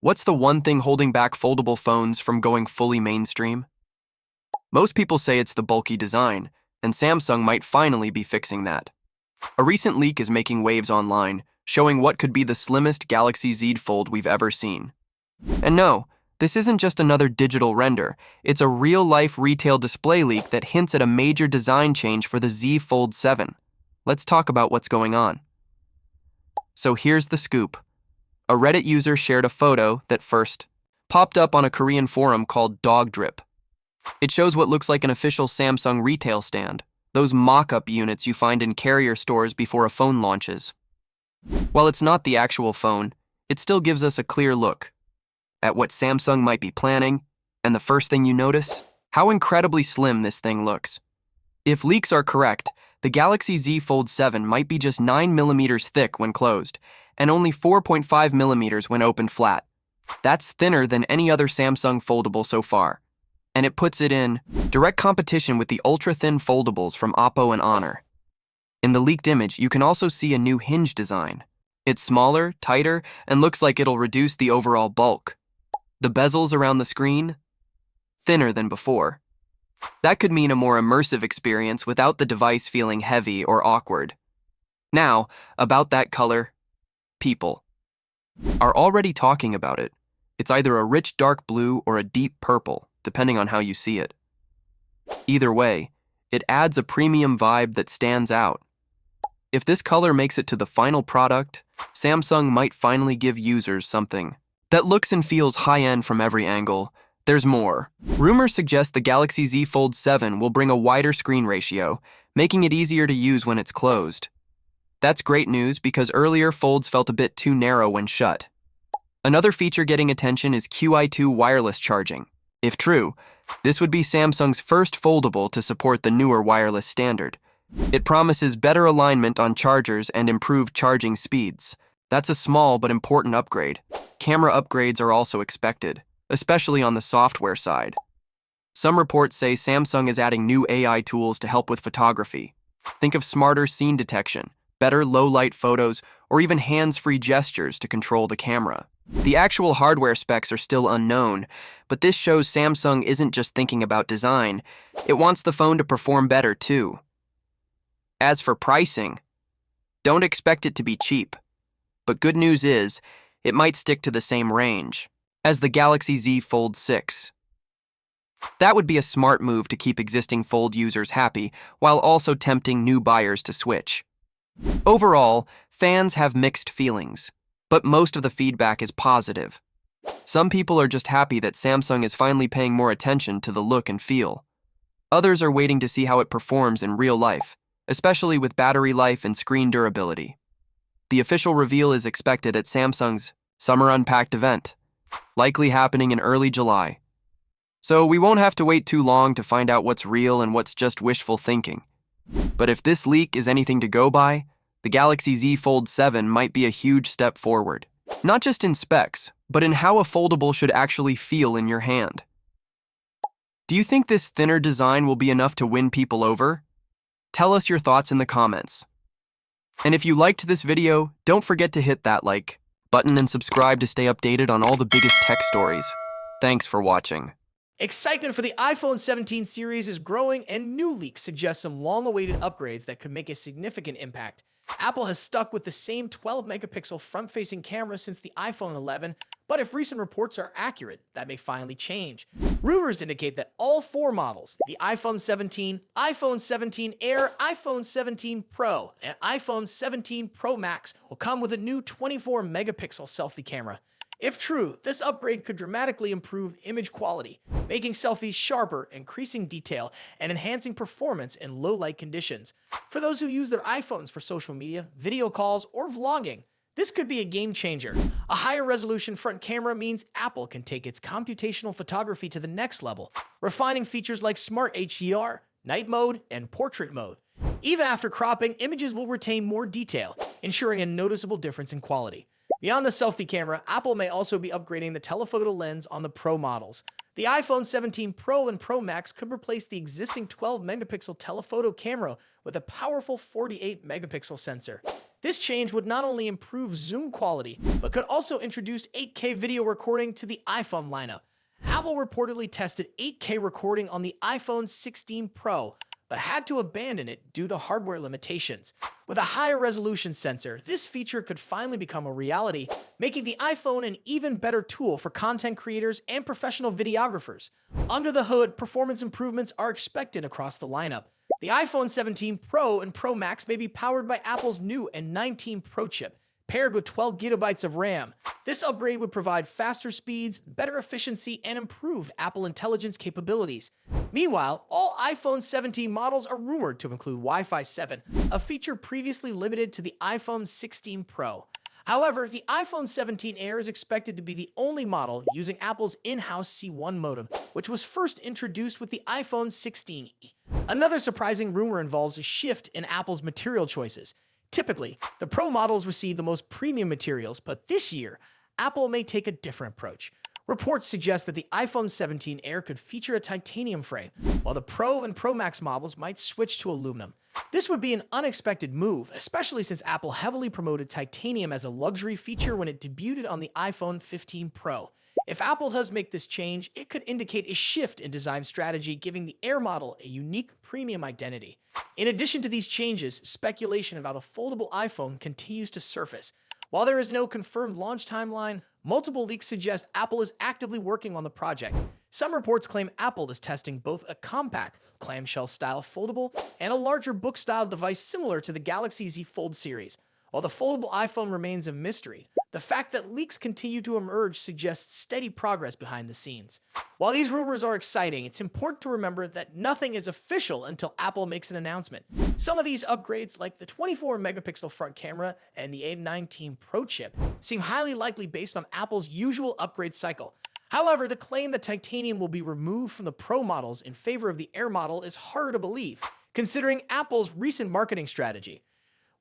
What's the one thing holding back foldable phones from going fully mainstream? Most people say it's the bulky design, and Samsung might finally be fixing that. A recent leak is making waves online, showing what could be the slimmest Galaxy Z Fold we've ever seen. And no, this isn't just another digital render, it's a real-life retail display leak that hints at a major design change for the Z Fold 7. Let's talk about what's going on. So here's the scoop. A Reddit user shared a photo that first popped up on a Korean forum called Dog Drip. It shows what looks like an official Samsung retail stand, those mock-up units you find in carrier stores before a phone launches. While it's not the actual phone, it still gives us a clear look at what Samsung might be planning, and the first thing you notice? How incredibly slim this thing looks. If leaks are correct, the Galaxy Z Fold 7 might be just 9mm thick when closed, and only 4.5mm when opened flat. That's thinner than any other Samsung foldable so far, and it puts it in direct competition with the ultra-thin foldables from Oppo and Honor. In the leaked image, you can also see a new hinge design. It's smaller, tighter, and looks like it'll reduce the overall bulk. The bezels around the screen? Thinner than before. That could mean a more immersive experience without the device feeling heavy or awkward. Now, about that color, people are already talking about it. It's either a rich dark blue or a deep purple, depending on how you see it. Either way, it adds a premium vibe that stands out. If this color makes it to the final product, Samsung might finally give users something that looks and feels high-end from every angle. There's more. Rumors suggest the Galaxy Z Fold 7 will bring a wider screen ratio, making it easier to use when it's closed. That's great news because earlier folds felt a bit too narrow when shut. Another feature getting attention is Qi2 wireless charging. If true, this would be Samsung's first foldable to support the newer wireless standard. It promises better alignment on chargers and improved charging speeds. That's a small but important upgrade. Camera upgrades are also expected, especially on the software side. Some reports say Samsung is adding new AI tools to help with photography. Think of smarter scene detection, better low-light photos, or even hands-free gestures to control the camera. The actual hardware specs are still unknown, but this shows Samsung isn't just thinking about design. It wants the phone to perform better, too. As for pricing, don't expect it to be cheap. But good news is, it might stick to the same range as the Galaxy Z Fold 6. That would be a smart move to keep existing Fold users happy while also tempting new buyers to switch. Overall, fans have mixed feelings, but most of the feedback is positive. Some people are just happy that Samsung is finally paying more attention to the look and feel. Others are waiting to see how it performs in real life, especially with battery life and screen durability. The official reveal is expected at Samsung's Summer Unpacked event, likely happening in early July. So we won't have to wait too long to find out what's real and what's just wishful thinking. But if this leak is anything to go by, the Galaxy Z Fold 7 might be a huge step forward. Not just in specs, but in how a foldable should actually feel in your hand. Do you think this thinner design will be enough to win people over? Tell us your thoughts in the comments. And if you liked this video, don't forget to hit that like button and subscribe to stay updated on all the biggest tech stories. Thanks for watching. Excitement for the iPhone 17 series is growing, and new leaks suggest some long-awaited upgrades that could make a significant impact. Apple has stuck with the same 12-megapixel front-facing camera since the iPhone 11, but if recent reports are accurate, that may finally change. Rumors indicate that all four models, the iPhone 17, iPhone 17 Air, iPhone 17 Pro, and iPhone 17 Pro Max, will come with a new 24-megapixel selfie camera. If true, this upgrade could dramatically improve image quality, making selfies sharper, increasing detail, and enhancing performance in low-light conditions. For those who use their iPhones for social media, video calls, or vlogging, this could be a game changer. A higher resolution front camera means Apple can take its computational photography to the next level, refining features like Smart HDR, night mode, and portrait mode. Even after cropping, images will retain more detail, ensuring a noticeable difference in quality. Beyond the selfie camera, Apple may also be upgrading the telephoto lens on the Pro models. The iPhone 17 Pro and Pro Max could replace the existing 12-megapixel telephoto camera with a powerful 48-megapixel sensor. This change would not only improve zoom quality, but could also introduce 8K video recording to the iPhone lineup. Apple reportedly tested 8K recording on the iPhone 16 Pro, but had to abandon it due to hardware limitations. With a higher resolution sensor, this feature could finally become a reality, making the iPhone an even better tool for content creators and professional videographers. Under the hood, performance improvements are expected across the lineup. The iPhone 17 Pro and Pro Max may be powered by Apple's new N19 Pro chip, paired with 12 gigabytes of RAM. This upgrade would provide faster speeds, better efficiency, and improved Apple Intelligence capabilities. Meanwhile, all iPhone 17 models are rumored to include Wi-Fi 7, a feature previously limited to the iPhone 16 Pro. However, the iPhone 17 Air is expected to be the only model using Apple's in-house C1 modem, which was first introduced with the iPhone 16e. Another surprising rumor involves a shift in Apple's material choices. Typically, the Pro models receive the most premium materials, but this year, Apple may take a different approach. Reports suggest that the iPhone 17 Air could feature a titanium frame, while the Pro and Pro Max models might switch to aluminum. This would be an unexpected move, especially since Apple heavily promoted titanium as a luxury feature when it debuted on the iPhone 15 Pro. If Apple does make this change, it could indicate a shift in design strategy, giving the Air model a unique premium identity. In addition to these changes, speculation about a foldable iPhone continues to surface. While there is no confirmed launch timeline, multiple leaks suggest Apple is actively working on the project. Some reports claim Apple is testing both a compact, clamshell-style foldable and a larger book-style device similar to the Galaxy Z Fold series. While the foldable iPhone remains a mystery, the fact that leaks continue to emerge suggests steady progress behind the scenes. While these rumors are exciting, it's important to remember that nothing is official until Apple makes an announcement. Some of these upgrades, like the 24-megapixel front camera and the A19 Pro chip, seem highly likely based on Apple's usual upgrade cycle. However, the claim that titanium will be removed from the Pro models in favor of the Air model is harder to believe, considering Apple's recent marketing strategy.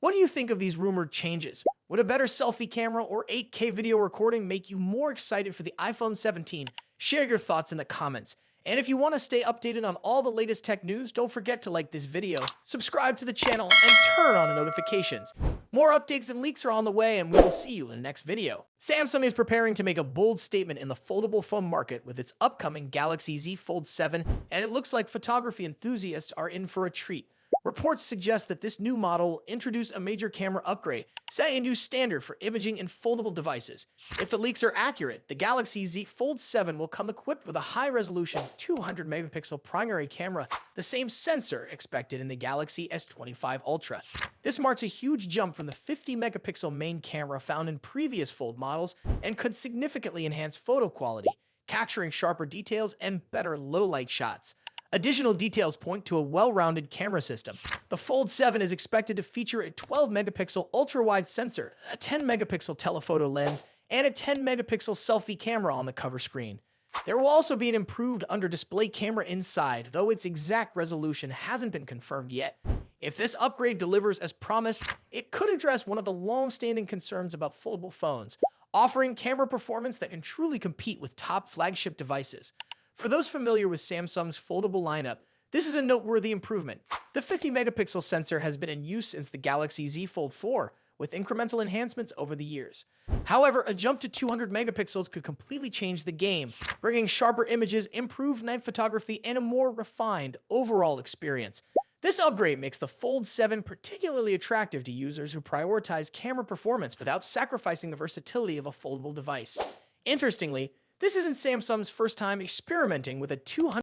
What do you think of these rumored changes? Would a better selfie camera or 8K video recording make you more excited for the iPhone 17? Share your thoughts in the comments. And if you want to stay updated on all the latest tech news, don't forget to like this video, subscribe to the channel, and turn on the notifications. More updates and leaks are on the way, and we will see you in the next video. Samsung is preparing to make a bold statement in the foldable phone market with its upcoming Galaxy Z Fold 7, and it looks like photography enthusiasts are in for a treat. Reports suggest that this new model will introduce a major camera upgrade, setting a new standard for imaging in foldable devices. If the leaks are accurate, the Galaxy Z Fold 7 will come equipped with a high-resolution 200-megapixel primary camera, the same sensor expected in the Galaxy S25 Ultra. This marks a huge jump from the 50-megapixel main camera found in previous Fold models and could significantly enhance photo quality, capturing sharper details and better low-light shots. Additional details point to a well-rounded camera system. The Fold 7 is expected to feature a 12-megapixel ultra-wide sensor, a 10-megapixel telephoto lens, and a 10-megapixel selfie camera on the cover screen. There will also be an improved under-display camera inside, though its exact resolution hasn't been confirmed yet. If this upgrade delivers as promised, it could address one of the long-standing concerns about foldable phones, offering camera performance that can truly compete with top flagship devices. For those familiar with Samsung's foldable lineup, this is a noteworthy improvement. The 50-megapixel sensor has been in use since the Galaxy Z Fold 4, with incremental enhancements over the years. However, a jump to 200 megapixels could completely change the game, bringing sharper images, improved night photography, and a more refined overall experience. This upgrade makes the Fold 7 particularly attractive to users who prioritize camera performance without sacrificing the versatility of a foldable device. Interestingly, this isn't Samsung's first time experimenting with a 200